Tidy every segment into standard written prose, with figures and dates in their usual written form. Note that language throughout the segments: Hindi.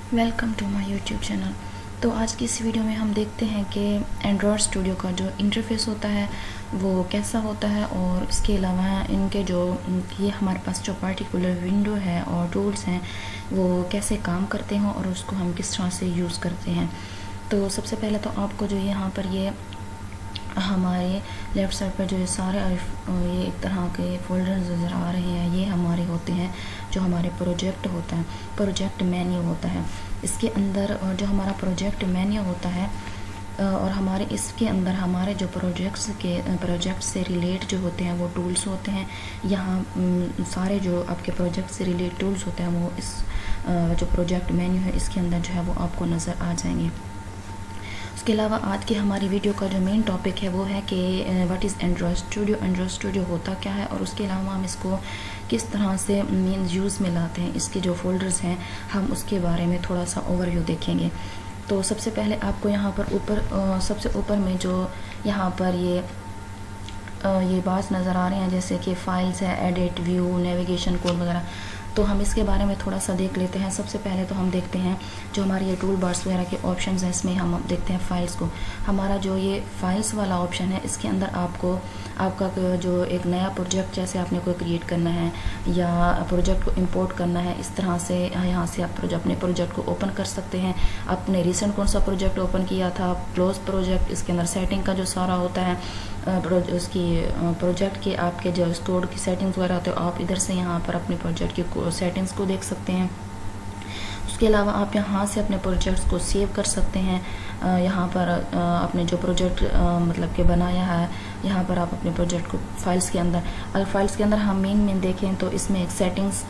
Welcome to my YouTube channel. तो आज की इस वीडियो में हम देखते हैं कि एंड्रॉयड स्टूडियो का जो इंटरफेस होता है वो कैसा होता है, और इसके अलावा इनके जो ये हमारे पास जो पार्टिकुलर विंडो है और टूल्स हैं वो कैसे काम करते हैं और उसको हम किस तरह से यूज़ करते हैं। तो सबसे पहले तो आपको जो यहाँ पर ये हमारे लेफ़्ट साइड पर जो ये सारे ये एक तरह के फोल्डर्स नज़र आ रहे हैं, ये हमारे होते हैं जो हमारे प्रोजेक्ट होता है, प्रोजेक्ट मेन्यू होता है। इसके अंदर जो हमारा प्रोजेक्ट मेन्यू होता है और हमारे इसके अंदर हमारे जो प्रोजेक्ट से रिलेट जो होते हैं वो टूल्स होते हैं। यहाँ सारे जो आपके प्रोजेक्ट से रिलेट टूल्स होते हैं वो इस जो प्रोजेक्ट मेन्यू है इसके अंदर जो है वो आपको नज़र आ जाएंगे। उसके अलावा आज की हमारी वीडियो का जो मेन टॉपिक है वो है कि what is Android studio, Android studio होता क्या है और उसके अलावा हम इसको किस तरह से मेन यूज़ में लाते हैं, इसके जो फोल्डर्स हैं हम उसके बारे में थोड़ा सा ओवरव्यू देखेंगे। तो सबसे पहले आपको यहाँ पर ऊपर सबसे ऊपर में जो यहाँ पर ये बात नज़र आ रहे हैं जैसे कि फाइल्स है, एडिट, व्यू, नेविगेशन कोड वगैरह, तो हम इसके बारे में थोड़ा सा देख लेते हैं। सबसे पहले तो हम देखते हैं जो हमारे ये टूल बार्स वगैरह के ऑप्शंस हैं, इसमें हम देखते हैं फाइल्स को। हमारा जो ये फाइल्स वाला ऑप्शन है इसके अंदर आपका जो एक नया प्रोजेक्ट जैसे आपने कोई क्रिएट करना है या प्रोजेक्ट को इंपोर्ट करना है, इस तरह से यहाँ से आप अपने प्रोजेक्ट को ओपन कर सकते हैं। आपने रिसेंट कौन सा प्रोजेक्ट ओपन किया था, क्लोज प्रोजेक्ट, इसके अंदर सेटिंग का जो सारा होता है उसकी प्रोजेक्ट के आपके जो स्टोर की सेटिंग्स वगैरह होते हैं, आप इधर से यहाँ पर अपने प्रोजेक्ट की सेटिंग्स को देख सकते हैं। उसके अलावा आप यहाँ से अपने प्रोजेक्ट्स को सेव कर सकते हैं। यहाँ पर आपने जो प्रोजेक्ट मतलब कि बनाया है, यहाँ पर आप अपने प्रोजेक्ट को फाइल्स के अंदर, अगर फाइल्स के अंदर हम मेन देखें तो इसमें एक सेटिंग्स,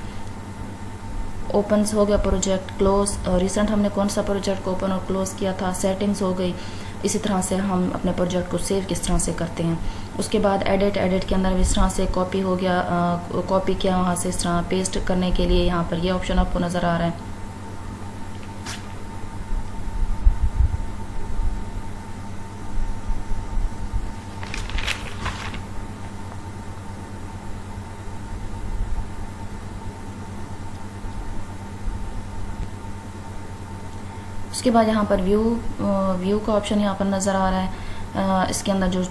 ओपन हो गया प्रोजेक्ट, क्लोज, रिसेंट हमने कौन सा प्रोजेक्ट को ओपन और क्लोज किया था, सेटिंग्स हो गई। इसी तरह से हम अपने प्रोजेक्ट को सेव किस तरह से करते हैं। उसके बाद एडिट के अंदर इस तरह से कॉपी हो गया, कॉपी किया वहाँ से इस तरह पेस्ट करने के लिए यहाँ पर ये ऑप्शन आपको नज़र आ रहा है। उसके बाद यहाँ पर व्यू का ऑप्शन यहाँ पर नज़र आ रहा है। इसके अंदर जो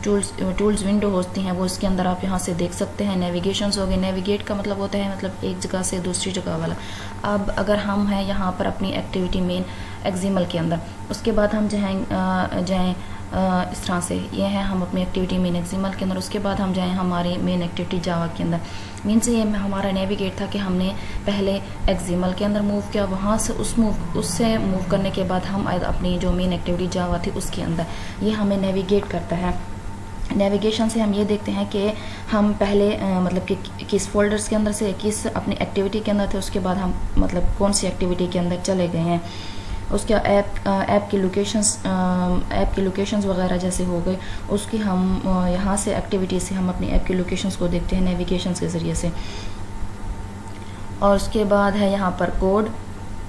टूल्स विंडो होती हैं वो इसके अंदर आप यहाँ से देख सकते हैं। नेविगेशंस हो गए, नेविगेट का मतलब होता है मतलब एक जगह से दूसरी जगह वाला। अब अगर हम हैं यहाँ पर अपनी एक्टिविटी मेन एक्सएमएल के अंदर, उसके बाद हम जाएँ इस तरह से, ये है हम अपनी एक्टिविटी मेन एक्सएमएल के अंदर। उसके बाद हम जाएँ हमारी मेन एक्टिविटी जावा के अंदर। मीन से ये हमारा नेविगेट था कि हमने पहले एक्सएमएल के अंदर मूव किया, वहाँ से उससे मूव करने के बाद हम अपनी जो मेन एक्टिविटी जावा थी उसके अंदर, ये हमें नेविगेट करता है। नेविगेशन से हम ये देखते हैं कि हम पहले मतलब कि किस फोल्डर्स के अंदर से किस अपनी एक्टिविटी के अंदर थे, उसके बाद हम मतलब कौन सी एक्टिविटी के अंदर चले गए हैं। उसके ऐप की लोकेशंस वगैरह जैसे हो गई, उसकी हम यहाँ से एक्टिविटी से हम अपनी ऐप की लोकेशंस को देखते हैं नेविगेशंस के ज़रिए से। और उसके बाद है यहाँ पर कोड,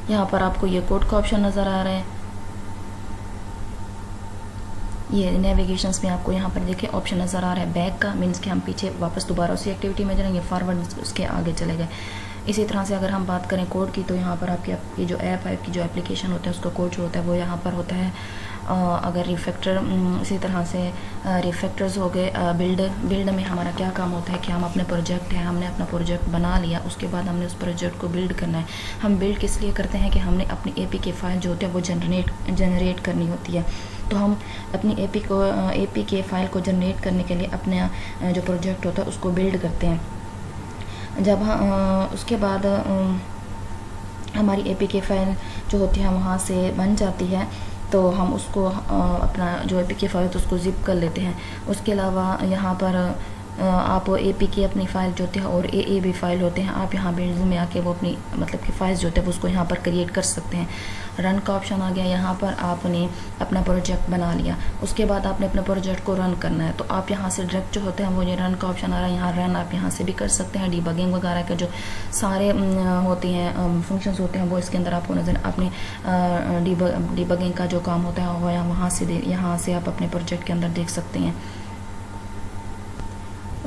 यहाँ पर आपको ये कोड का ऑप्शन नज़र आ रहा है। ये नेविगेशंस में आपको यहाँ पर देखिए ऑप्शन नज़र आ रहा है बैक का, मीन्स कि हम पीछे वापस दोबारा उसी एक्टिविटी में जाएंगे, फॉरवर्ड उसके आगे चले गए। इसी तरह से अगर हम बात करें कोड की, तो यहाँ पर आपकी जो ऐप है, आपकी जो एप्लीकेशन होता है उसका कोड जो होता है वो यहाँ पर होता है। अगर रिफैक्टर, इसी तरह से रिफैक्टर्स हो गए। बिल्ड में हमारा क्या काम होता है कि हम अपने प्रोजेक्ट है, हमने अपना प्रोजेक्ट बना लिया, उसके बाद हमने उस प्रोजेक्ट को बिल्ड करना है। हम बिल्ड किस लिए करते हैं कि हमने अपनी APK फाइल जो होती है वो जनरेट करनी होती है। तो हम अपनी APK फाइल को जनरेट करने के लिए अपना जो प्रोजेक्ट होता है उसको बिल्ड करते हैं। जब उसके बाद हमारी APK फाइल जो होती है वहाँ से बन जाती है, तो हम उसको अपना जो APK फाइल तो उसको जिप कर लेते हैं। उसके अलावा यहाँ पर आप APK अपनी फ़ाइल जो होती है और AAB फाइल होते हैं, आप यहाँ बिल्ड में आके वो अपनी मतलब कि फाइल्स जो होते हैं उसको यहाँ पर क्रिएट कर सकते हैं। रन का ऑप्शन आ गया, यहाँ पर आपने अपना प्रोजेक्ट बना लिया, उसके बाद आपने अपने प्रोजेक्ट को रन करना है, तो आप यहाँ से डायरेक्ट जो होते हैं वो ये रन का ऑप्शन आ रहा है, यहाँ रन आप यहाँ से भी कर सकते हैं। डिबगिंग वगैरह के जो सारे होती हैं फंक्शंस होते हैं वो इसके अंदर आपको नजर, अपने डिबगिंग का जो काम होता है वो यहाँ से आप अपने प्रोजेक्ट के अंदर देख सकते हैं।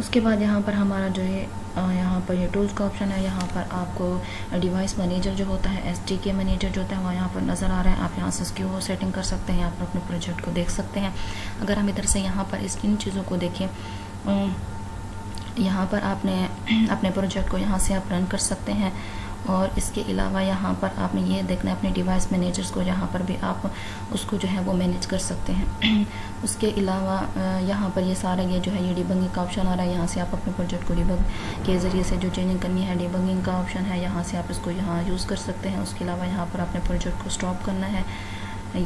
उसके बाद यहाँ पर हमारा जो है यहाँ पर ये टूल्स का ऑप्शन है। यहाँ पर आपको डिवाइस मैनेजर जो होता है, SDK मैनेजर जो होता है वो यहाँ पर नज़र आ रहा है। आप यहाँ से इसकी वो सेटिंग कर सकते हैं, यहाँ पर अपने प्रोजेक्ट को देख सकते हैं। अगर हम इधर से यहाँ पर इन चीज़ों को देखें, यहाँ पर आपने अपने प्रोजेक्ट को यहाँ से आप रन कर सकते हैं। और इसके अलावा यहाँ पर आपने ये देखना है अपने डिवाइस मैनेजर्स को, यहाँ पर भी आप उसको जो है वो मैनेज कर सकते हैं। उसके अलावा यहाँ पर ये सारा ये जो है ये डिबगिंग का ऑप्शन आ रहा है। यहाँ से आप अपने प्रोजेक्ट को डिबग के ज़रिए से जो चेंजिंग करनी है, डिबगिंग का ऑप्शन है, यहाँ से आप इसको यहाँ यूज़ कर सकते हैं। उसके अलावा यहाँ पर अपने प्रोजेक्ट को स्टॉप करना है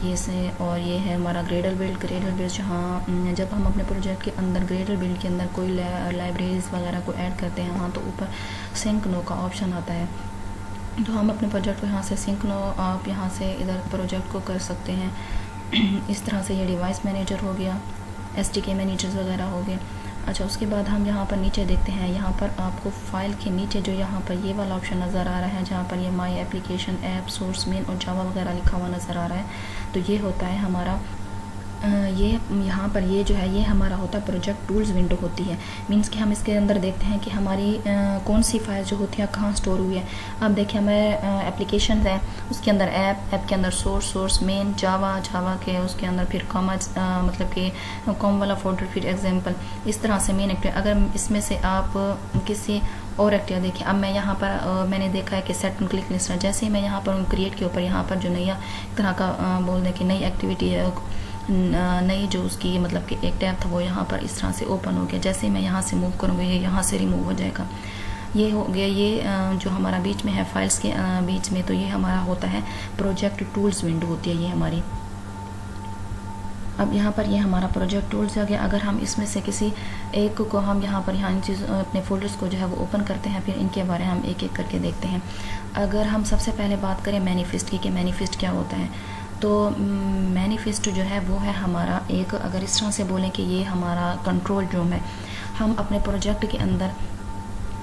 ये से। और ये है हमारा ग्रेडल बिल्ड जहाँ जब हम अपने प्रोजेक्ट के अंदर ग्रेडल बिल्ड के अंदर कोई लाइब्रेरीज वगैरह को ऐड करते हैं, हाँ, तो ऊपर सिंक नो का ऑप्शन आता है। तो हम अपने प्रोजेक्ट को यहाँ से सिंक नो आप यहाँ से इधर प्रोजेक्ट को कर सकते हैं। इस तरह से ये डिवाइस मैनेजर हो गया, SDK मैनेजर्स वगैरह हो गए। अच्छा, उसके बाद हम यहाँ पर नीचे देखते हैं, यहाँ पर आपको फाइल के नीचे जो यहाँ पर ये वाला ऑप्शन नज़र आ रहा है, जहाँ पर ये my application, app, source, main और जावा वगैरह लिखा हुआ नज़र आ रहा है। तो ये होता है हमारा ये यहाँ पर ये जो है ये हमारा होता है प्रोजेक्ट टूल्स विंडो होती है। मींस कि हम इसके अंदर देखते हैं कि हमारी कौन सी फाइल जो होती है कहाँ स्टोर हुई है। अब देखिए हमें एप्लीकेशन है, उसके अंदर ऐप के अंदर सोर्स, मेन, जावा के उसके अंदर फिर कॉमर्स मतलब कि कॉम वाला फोल्डर, फिर एग्जाम्पल, इस तरह से मेन एक्टिव। अगर इसमें से आप किसी और एक्टिव देखिए, अब मैं यहाँ पर मैंने देखा है कि सेट एंड क्लिक लिस्ट, जैसे ही मैं यहाँ पर क्रिएट के ऊपर यहाँ पर जो नया तरह का बोल दें कि नई एक्टिविटी है, नई जो उसकी मतलब कि एक टैब था वो यहाँ पर इस तरह से ओपन हो गया। जैसे ही मैं यहाँ से मूव करूँगी ये यहाँ से रिमूव हो जाएगा। ये हो गया ये जो हमारा बीच में है फाइल्स के बीच में, तो ये हमारा होता है प्रोजेक्ट टूल्स विंडो होती है ये हमारी। अब यहाँ पर ये हमारा प्रोजेक्ट टूल्स आ गया। अगर हम इसमें से किसी एक को हम यहाँ पर इन चीज़ अपने फोल्डर्स को जो है वो ओपन करते हैं, फिर इनके बारे में हम एक एक करके देखते हैं। अगर हम सबसे पहले बात करें मैनिफेस्ट की कि मैनिफेस्ट क्या होता है, तो मैनिफेस्ट जो है वो है हमारा एक, अगर इस तरह से बोलें कि ये हमारा कंट्रोल रूम है। हम अपने प्रोजेक्ट के अंदर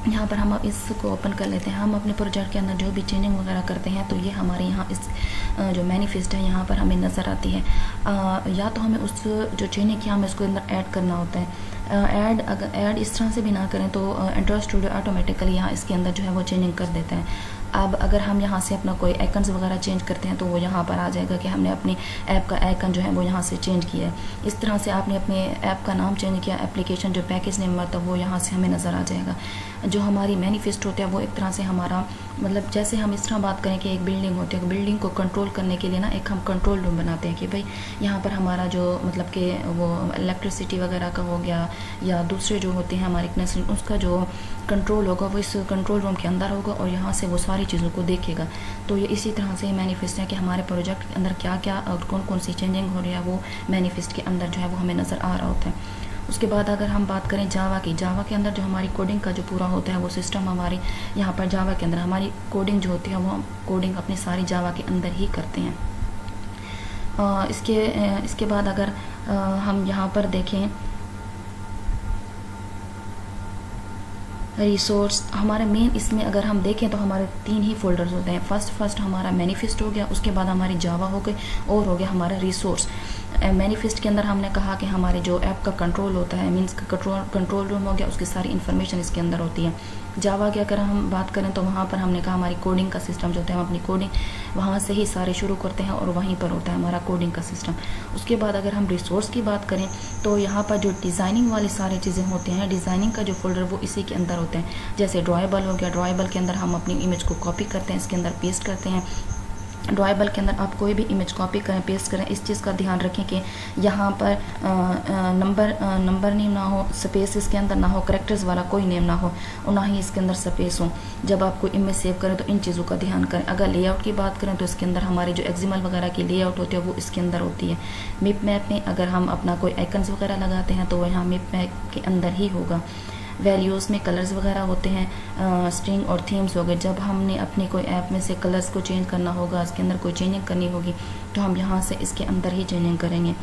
यहाँ पर हम इसको ओपन कर लेते हैं, हम अपने प्रोजेक्ट के अंदर जो भी चेंजिंग वगैरह करते हैं तो ये हमारे यहाँ इस जो मैनिफेस्ट है यहाँ पर हमें नज़र आती है। या तो हमें उस जो चेंजिंग किया हमें उसको अंदर ऐड करना होता है। अगर ऐड इस तरह से भी ना करें तो एंड्रॉयड स्टूडियो ऑटोमेटिकली यहाँ इसके अंदर जो है वो चेंजिंग कर देता है। अब अगर हम यहाँ से अपना कोई आइकन्स वगैरह चेंज करते हैं तो वो यहाँ पर आ जाएगा कि हमने अपनी ऐप का आइकन जो है वो यहाँ से चेंज किया है। इस तरह से आपने अपने ऐप का नाम चेंज किया, एप्लीकेशन जो पैकेज नेम आता है वो यहाँ से हमें नज़र आ जाएगा। जो हमारी मैनिफेस्ट होता है वो एक तरह से हमारा मतलब जैसे हम इस तरह बात करें कि एक बिल्डिंग होती है, बिल्डिंग को कंट्रोल करने के लिए ना एक हम कंट्रोल रूम बनाते हैं कि भाई यहाँ पर हमारा जो मतलब कि वो इलेक्ट्रिसिटी वगैरह का हो गया या दूसरे जो होते हैं हमारे कनेक्शन, उसका जो कंट्रोल होगा वो इस कंट्रोल रूम के अंदर होगा और यहाँ से वो सारी चीज़ों को देखेगा। तो ये इसी तरह से मैनिफेस्ट है कि हमारे प्रोजेक्ट के अंदर क्या क्या और कौन कौन सी चेंजिंग हो रही है वो मैनिफेस्ट के अंदर जो है वो हमें नज़र आ रहा होता है। उसके बाद अगर हम बात करें जावा की, जावा के अंदर जो हमारी कोडिंग का जो पूरा होता है वो सिस्टम हमारी यहाँ पर जावा के अंदर हमारी कोडिंग जो होती है वो हम कोडिंग अपनी सारी जावा के अंदर ही करते हैं। इसके बाद अगर हम यहाँ पर देखें रिसोर्स, हमारे मेन इसमें अगर हम देखें तो हमारे 3 ही फोल्डर्स होते हैं। फर्स्ट हमारा मैनिफेस्ट हो गया, उसके बाद हमारी जावा हो गई और हो गया हमारा रिसोर्स। मैनिफेस्ट के अंदर हमने कहा कि हमारे जो ऐप का कंट्रोल होता है मीन्स का कंट्रोल रूम हो गया, उसकी सारी इन्फॉर्मेशन इसके अंदर होती है। जावा की अगर हम बात करें तो वहाँ पर हमने कहा हमारी कोडिंग का सिस्टम जो होता है, हम अपनी कोडिंग वहाँ से ही सारे शुरू करते हैं और वहीं पर होता है हमारा कोडिंग का सिस्टम। उसके बाद अगर हम रिसोर्स की बात करें तो यहाँ पर जो डिज़ाइनिंग वाली सारी चीज़ें होती हैं, डिज़ाइनिंग का जो फोल्डर वो इसी के अंदर होते हैं। जैसे ड्रॉएबल हो गया, ड्रॉएबल के अंदर हम अपनी इमेज को कॉपी करते हैं, इसके अंदर पेस्ट करते हैं। ड्रॉएबल के अंदर आप कोई भी इमेज कॉपी करें, पेस्ट करें, इस चीज़ का ध्यान रखें कि यहाँ पर नंबर नेम ना हो, स्पेस इसके अंदर ना हो, करेक्टर्स वाला कोई नेम ना हो और ना ही इसके अंदर स्पेस हो। जब आप कोई इमेज सेव करें तो इन चीज़ों का ध्यान करें। अगर लेआउट की बात करें तो इसके अंदर हमारी जो एक्सएमएल वगैरह की लेआउट होती है वो इसके अंदर होती है। मिप मैप में अगर हम अपना कोई आइकन्स वगैरह लगाते हैं तो वो यहाँ मिप मैप के अंदर ही होगा। वैल्यूज़ में कलर्स वगैरह होते हैं, स्ट्रिंग और थीम्स हो गए। जब हमने अपनी कोई ऐप में से कलर्स को चेंज करना होगा, इसके अंदर कोई चेंजिंग करनी होगी तो हम यहाँ से इसके अंदर ही चेंजिंग करेंगे।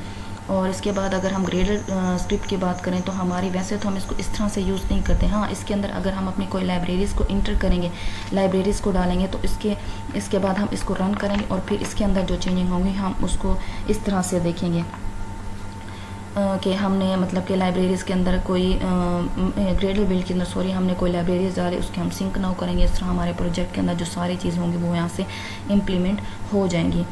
और इसके बाद अगर हम ग्रेडर स्क्रिप्ट की बात करें तो हमारी वैसे तो हम इसको इस तरह से यूज़ नहीं करते। हाँ, इसके अंदर अगर हम अपनी कोई लाइब्रेरीज़ को इंटर करेंगे, लाइब्रेरीज़ को डालेंगे तो इसके बाद हम इसको रन करेंगे और फिर इसके अंदर जो चेंजिंग होंगी हम उसको इस तरह से देखेंगे। कि हमने मतलब कि लाइब्रेरीज़ के अंदर कोई ग्रेडल बिल्ड के अंदर हमने कोई लाइब्रेरीज डाली, उसके हम सिंक ना करेंगे। इस तरह हमारे प्रोजेक्ट के अंदर जो सारी चीज़ें होंगी वो यहाँ से इम्प्लीमेंट हो जाएंगी।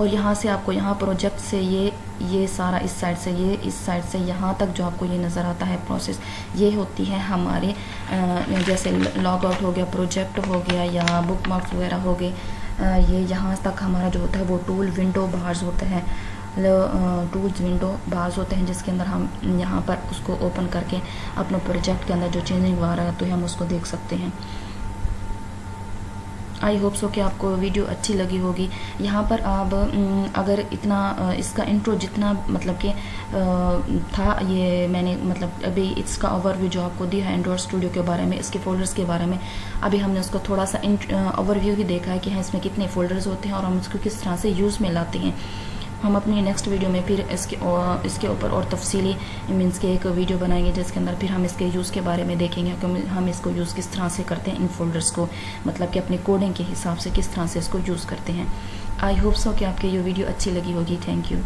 और यहाँ से आपको यहाँ प्रोजेक्ट से ये सारा इस साइड से यहाँ तक जो आपको ये नज़र आता है प्रोसेस, ये होती है हमारे जैसे लॉग आउट हो गया, प्रोजेक्ट हो गया या बुक मार्क्स वगैरह हो गए। ये यहाँ तक हमारा जो होता है वो टूल विंडो बार्स होता है, टूल्स विंडो बार्स होते हैं, जिसके अंदर हम यहाँ पर उसको ओपन करके अपने प्रोजेक्ट के अंदर जो चेंजिंग आ रहा है तो हम उसको देख सकते हैं। आई होप सो कि आपको वीडियो अच्छी लगी होगी। यहाँ पर आप अगर इतना इसका इंट्रो जितना मतलब कि था, ये मैंने मतलब अभी इसका ओवरव्यू जो आपको दिया है एंड्रॉयड स्टूडियो के बारे में, इसके फ़ोल्डर्स के बारे में, अभी हमने उसका थोड़ा सा ओवरव्यू भी देखा है कि हाँ इसमें कितने फ़ोल्डर्स होते हैं और हम उसको किस तरह से यूज़ में लाते हैं। हम अपनी नेक्स्ट वीडियो में फिर इसके ऊपर और तफसीली मीन्स के एक वीडियो बनाएंगे, जिसके अंदर फिर हम इसके यूज़ के बारे में देखेंगे कि हम इसको यूज़ किस तरह से करते हैं, इन फोल्डर्स को मतलब कि अपने कोडिंग के हिसाब से किस तरह से इसको यूज़ करते हैं। आई होप सो कि आपके ये वीडियो अच्छी लगी होगी। Thank you.